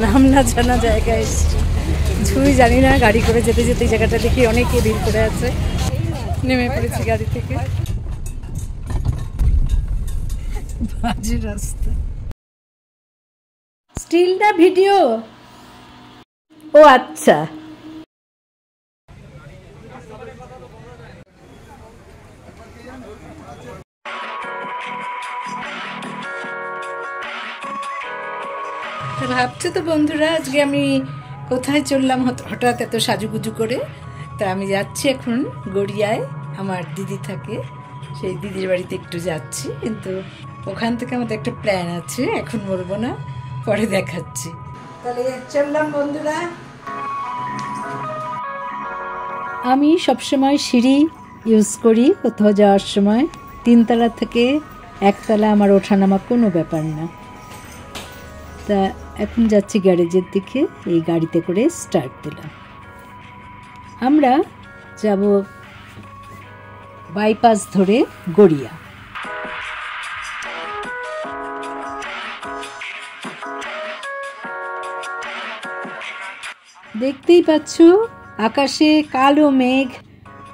নাম না জানা জায়গায় এসেছি, কিছুই জানি না। গাড়ি করে যেতে যেতে এই জায়গাটা দেখি অনেকে ভিড় করে আছে। নেমে পড়েছি গাড়ি থেকে। বাজে রাস্তা। স্টিল না ভিডিও? ও আচ্ছা। ভাবছো তো বন্ধুরা আজকে আমি কোথায় চললাম হঠাৎ এত সাজুগুজু করে। তা আমি যাচ্ছি এখন গড়িয়ায়, আমার দিদি থাকে, সেই দিদির বাড়িতে একটু যাচ্ছি। কিন্তু ওখান থেকে আমাদের একটা প্ল্যান আছে, এখন বলবো না, পরে দেখাচ্ছি। তাহলে চললাম বন্ধুরা। আমি সবসময় সিঁড়ি ইউজ করি কোথাও যাওয়ার সময়। 3 তলা থেকে 1 তলা আমার ওঠানামা কোনো ব্যাপার না। তা এখন যাচ্ছি গ্যারেজের দিকে, এই গাড়িতে করে স্টার্ট দিলাম। আমরা যাব বাইপাস ধরে গড়িয়া। দেখতেই পাচ্ছ আকাশে কালো মেঘ,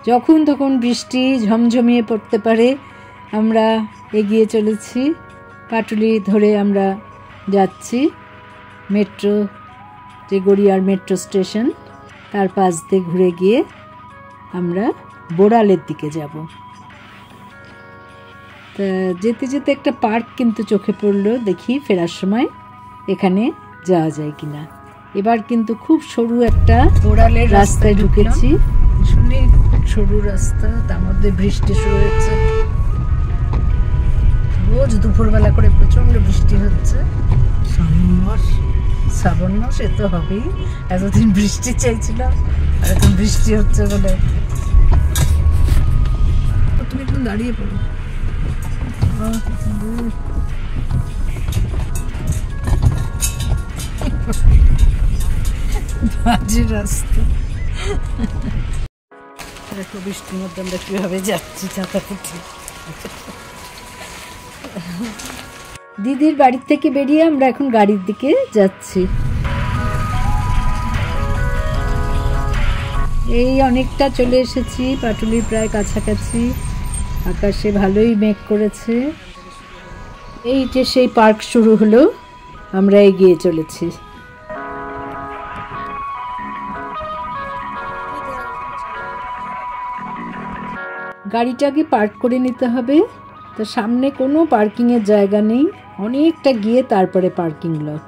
যখন তখন বৃষ্টি ঝমঝমিয়ে পড়তে পারে। আমরা এগিয়ে চলেছি, পাটুলি ধরে আমরা যাচ্ছি মেট্রো, যে গড়িয়ার মেট্রো স্টেশন, তার পাশ দিয়ে ঘুরে গিয়ে আমরা বোড়ালের দিকে যাব। তা যেতে যেতে একটা পার্ক কিন্তু চোখে পড়লো, দেখি ফেরার সময় এখানে যাওয়া যায় কিনা। এবার কিন্তু খুব সরু একটা বোড়ালের রাস্তায় ঢুকেছি, শুনে সরু রাস্তা, তার মধ্যে বৃষ্টি শুরু হয়েছে। রোজ দুপুরবেলা করে প্রচন্ড বৃষ্টি হচ্ছে। শ্রাবণ মাস, এ তো হবেই। এতদিন বৃষ্টি চাইছিলাম, আর এখন বৃষ্টি হচ্ছে বলে। তুমি এখন দাঁড়িয়ে পড়ো। বাজে রাস্তা। দেখো বৃষ্টির মধ্যে আমরা কিভাবে যাচ্ছি, চাতাপুটি। দিদির বাড়ির থেকে বেরিয়ে আমরা এখন গাড়ির দিকে যাচ্ছি। এই অনেকটা চলে এসেছি, পাটুলির প্রায় কাছাকাছি। আকাশে ভালোই মেঘ করেছে। এই যে সেই পার্ক শুরু হলো, আমরা এগিয়ে চলেছি। গাড়িটাকে পার্ক করে নিতে হবে। তো সামনে কোনো পার্কিংয়ের জায়গা নেই, অনেকটা গিয়ে তারপরে পার্কিং লট।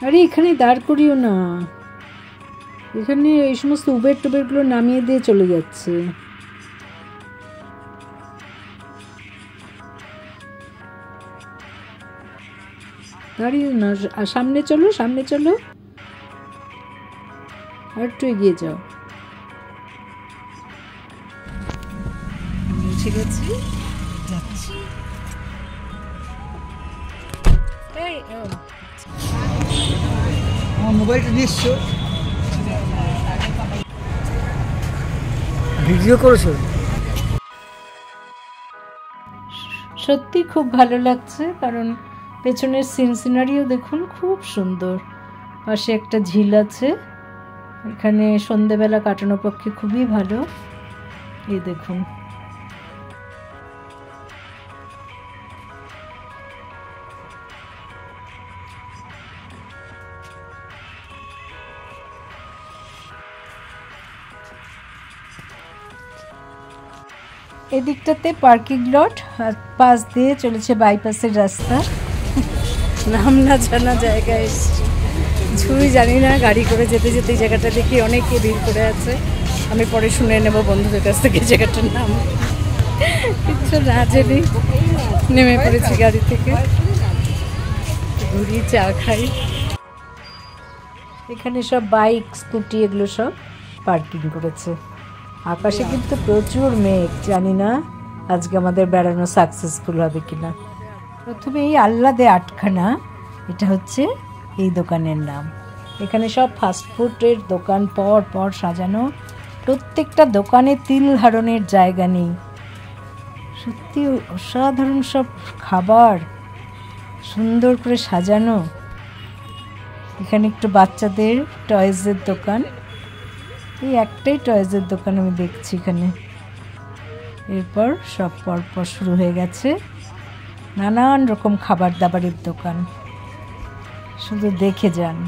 আরে এখানে দাঁড় করিও না, এখানে এই সমস্ত উবের টুবেরগুলো নামিয়ে দিয়ে চলে যাচ্ছে। দাঁড়িয়ে না, সামনে চলো, সামনে চলো, আর একটু এগিয়ে যাও। ঠিক আছে, যাচ্ছি। আমার মোবাইলটা নিশ্চয় ভিডিও করেছো? সত্যি খুব ভালো লাগছে, কারণ পেছনের সিনারিও দেখুন, খুব সুন্দর। পাশে একটা ঝিল আছে, এখানে সন্ধেবেলা কাটানোর পক্ষে খুবই ভালো। এই দেখুন, এদিকটাতে পার্কিং লট, আর পাশ দিয়ে চলেছে বাইপাসের রাস্তা। নাম না জানা জায়গায় এসেছি, কিছুই জানি না। গাড়ি করে যেতে যেতে এই জায়গাটা দেখি অনেকে ভিড় করে আছে। আমি পরে শুনে নেব বন্ধুদের কাছ থেকে জায়গাটার নাম। কিছু না জেনে নেমে পড়েছি গাড়ি থেকে, ঘুরি, চা খাই। এখানে সব বাইক, স্কুটি এগুলো সব পার্কিং করেছে। আকাশে কিন্তু প্রচুর মেঘ, জানি না আজকে আমাদের বেড়ানো সাকসেসফুল হবে কিনা। প্রথমে এই আহ্লাদে আটখানা, এটা হচ্ছে এই দোকানের নাম। এখানে সব ফাস্টফুডের দোকান পর পর সাজানো, প্রত্যেকটা দোকানে তিল ধারণের জায়গা নেই। সত্যি অসাধারণ সব খাবার, সুন্দর করে সাজানো। এখানে একটু বাচ্চাদের টয়েজের দোকান, এই একটাই টয়েজের দোকান আমি দেখছি এখানে। এরপর সব পরপর শুরু হয়ে গেছে নানান রকম খাবার দাবারের দোকান, শুধু দেখে যান।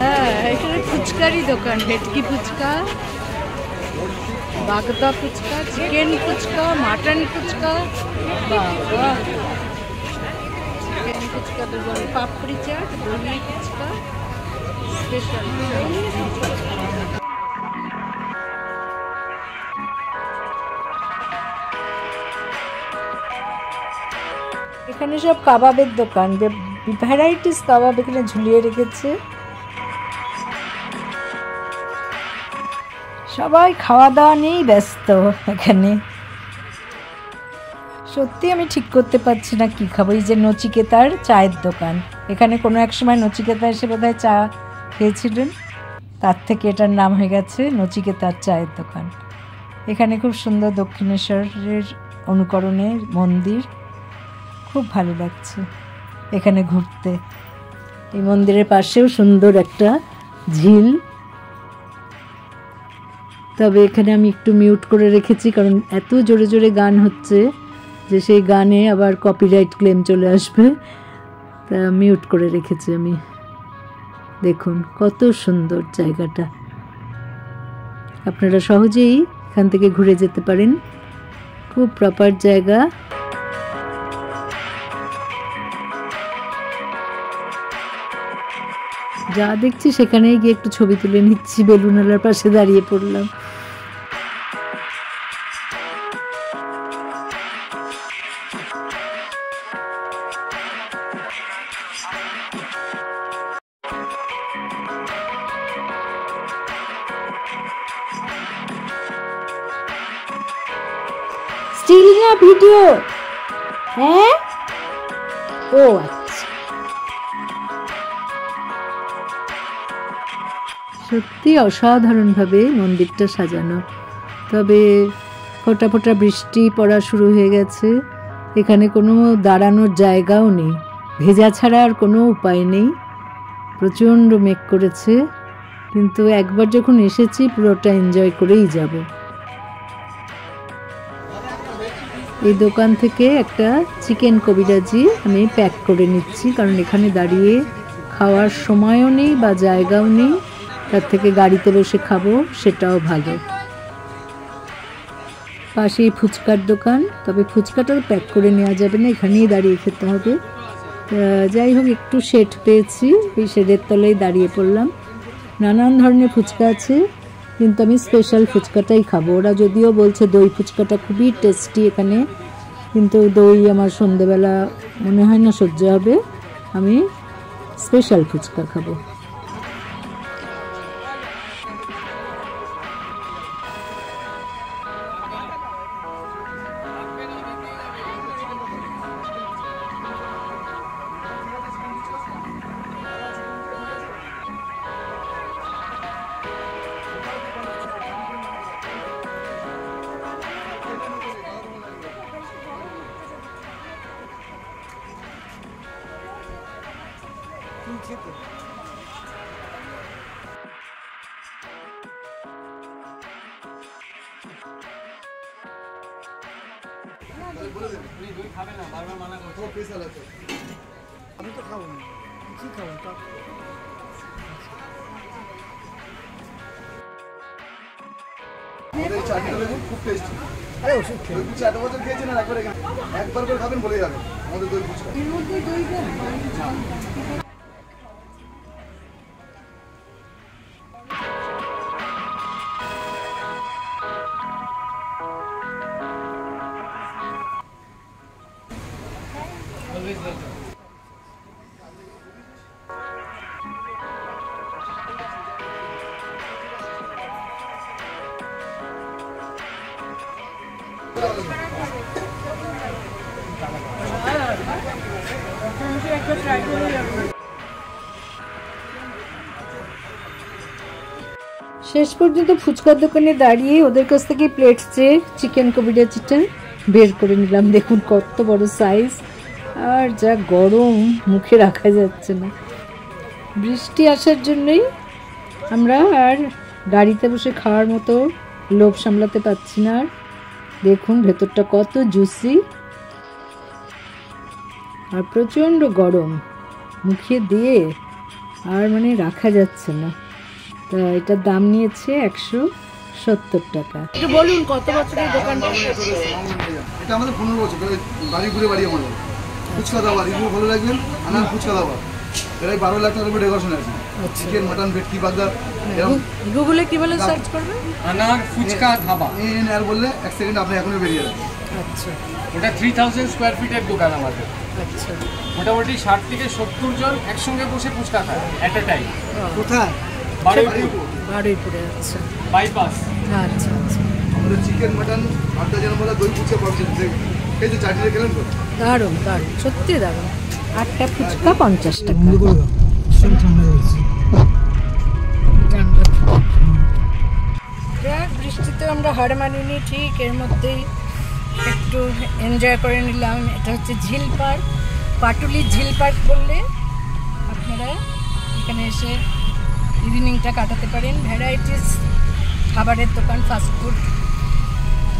হ্যাঁ, এখানে ফুচকারই দোকান, ভেটকি ফুচকা, বাগদা ফুচকা, চিকেন ফুচকা, মাটন ফুচকা, বাবা চিকেন ফুচকা তো বল, পাপড়ি চাট, দই ফুচকা স্পেশাল। এখানে সব কাবাবের দোকান, ভ্যারাইটিস কাবাব এখানে ঝুলিয়ে রেখেছে। সবাই খাওয়া দাওয়া নিয়েই ব্যস্ত এখানে। সত্যি আমি ঠিক করতে পারছি না কি খাবো। এই যে নচিকেতার চায়ের দোকান, এখানে কোনো এক সময় নচিকেতা এসে বোধহয় চা খেয়েছিলেন, তার থেকে এটার নাম হয়ে গেছে নচিকেতার চায়ের দোকান। এখানে খুব সুন্দর দক্ষিণেশ্বরের অনুকরণে মন্দির, খুব ভালো লাগছে এখানে ঘুরতে। এই মন্দিরের পাশেও সুন্দর একটা ঝিল, তবে এখানে আমি একটু মিউট করে রেখেছি কারণ এত জোরে জোরে গান হচ্ছে যে সেই গানে আবার কপিরাইট ক্লেম চলে আসবে, তা মিউট করে রেখেছি আমি। দেখুন কত সুন্দর জায়গাটা, আপনারা সহজেই এখান থেকে ঘুরে যেতে পারেন, খুব প্রপার জায়গা। যা দেখছি সেখানেই গিয়ে একটু ছবি তুলে নিচ্ছি, বেলুনওয়ালার পাশে দাঁড়িয়ে পড়লাম। স্টিল না ভিডিও? হ্যাঁ, ও আচ্ছা। সত্যি অসাধারণভাবে মন্দিরটা সাজানো, তবে ফোঁটা ফোঁটা বৃষ্টি পড়া শুরু হয়ে গেছে। এখানে কোনো দাঁড়ানোর জায়গাও নেই, ভেজা ছাড়া আর কোনো উপায় নেই। প্রচণ্ড মেঘ করেছে, কিন্তু একবার যখন এসেছি পুরোটা এনজয় করেই যাব। এই দোকান থেকে একটা চিকেন কবিরাজি আমি প্যাক করে নিচ্ছি, কারণ এখানে দাঁড়িয়ে খাওয়ার সময়ও নেই বা জায়গাও নেই, তার থেকে গাড়িতে বসে খাবো সেটাও ভালো। পাশেই ফুচকার দোকান, তবে ফুচকাটাও প্যাক করে নেওয়া যাবে না, এখানেই দাঁড়িয়ে খেতে হবে। যাই হোক, একটু শেড পেয়েছি, এই শেডের তলায় দাঁড়িয়ে পড়লাম। নানান ধরনের ফুচকা আছে, কিন্তু আমি স্পেশাল ফুচকাটাই খাবো। ওরা যদিও বলছে দই ফুচকাটা খুবই টেস্টি এখানে, কিন্তু দই আমার সন্ধেবেলা মনে হয় না সহ্য হবে, আমি স্পেশাল ফুচকা খাবো। আমি তো খাবো না, কি খাবো? খুব টেস্টি। আরে ওষুধ খেয়ে 4 বছর খেয়েছেন আর একবার করে খাবেন বলে যাবেন আমাদের দই ফুচকা। এর মধ্যে দই দেন? শেষ পর্যন্ত ফুচকার দোকানে দাঁড়িয়ে ওদের কাছ থেকে প্লেট চেয়ে চিকেন কবিরাজিটা বের করে নিলাম। দেখুন কত বড় সাইজ, আর যা গরম মুখে রাখা যাচ্ছে না। বৃষ্টি আসার জন্যই আমরা আর গাড়িতে বসে খাওয়ার মতো লোভ সামলাতে পারছি না। আর দেখুন ভেতরটা কত জুসি, আর প্রচণ্ড গরম, মুখে দিয়ে আর মানে রাখা যাচ্ছে না। তা এটার দাম নিয়েছে 170 টাকা। একটু বলুন কত বছরের দোকানটা? এটা আমাদের 15 বছর, বাড়ি ঘুরে বাড়ি আমাদের ফুচকা দাবার, রিভিউ ভালো লাগবেন আনার ফুচকা দাবার। এরাই 12 লাখ টাকার উপরে ডেকোরেশন আছে। চিকেন, মাটন, ভেটকি, বাগদা। গুগলে কি বলে সার্চ করবেন? আনার ফুচকা ধাবা আর বললে 1 সেকেন্ড আপনি এখনই বেরিয়ে যাবেন। আচ্ছা, ওটা 3000 স্কোয়ার ফিটের দোকান আমাদের। আচ্ছা, মোটামুটি 60 থেকে 70 জন একসঙ্গে বসে ফুচকা খায় এট এ টাইম। কোথায়? বারুইপুরে। আচ্ছা, বাইপাস। আচ্ছা আচ্ছা, আমাদের চিকেন, মাটন, আটটা যেন বলে দই ফুচকা পাচ্ছেন। এই যে চাটনিটা খেলেন তো, দারুণ দারুণ, সত্যি দারুণ। 8টা ফুচকা 50 টাকা। বৃষ্টিতে আমরা হার মানিনি, ঠিক এর মধ্যেই একটু এনজয় করে নিলাম। এটা হচ্ছে ঝিল পার্ক, পাটুলি ঝিল পার্ক বললে আপনারা এখানে এসে ইভিনিংটা কাটাতে পারেন। ভ্যারাইটিস খাবারের দোকান, ফাস্টফুড,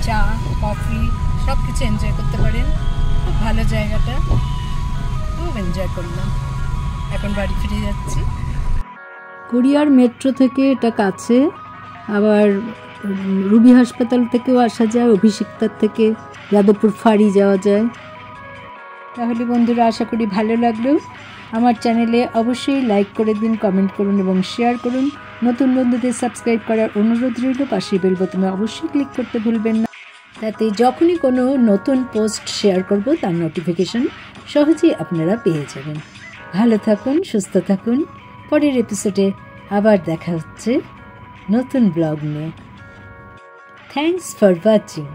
চা, কফি সব কিছু এনজয় করতে পারেন। খুব ভালো জায়গাটা, খুব এনজয় করলাম। এখন বাড়ি ফিরে যাচ্ছি। কুরিয়ার মেট্রো থেকে এটা কাছে, আবার রুবি হাসপাতাল থেকেও আসা যায়, অভিষিক্তার থেকে যাদবপুর ফাঁড়ি যাওয়া যায়। তাহলে বন্ধুরা, আশা করি ভালো লাগলো। আমার চ্যানেলে অবশ্যই লাইক করে দিন, কমেন্ট করুন এবং শেয়ার করুন। নতুন বন্ধুদের সাবস্ক্রাইব করার অনুরোধ রইল। পাশের বেল বোতামে অবশ্যই ক্লিক করতে ভুলবেন না, তাতে যখনই কোনো নতুন পোস্ট শেয়ার করব তার নোটিফিকেশন সহজেই আপনারা পেয়ে যাবেন। ভালো থাকুন, সুস্থ থাকুন। পরের এপিসোডে আবার দেখা হচ্ছে নতুন ব্লগ নিয়ে। Thanks for watching.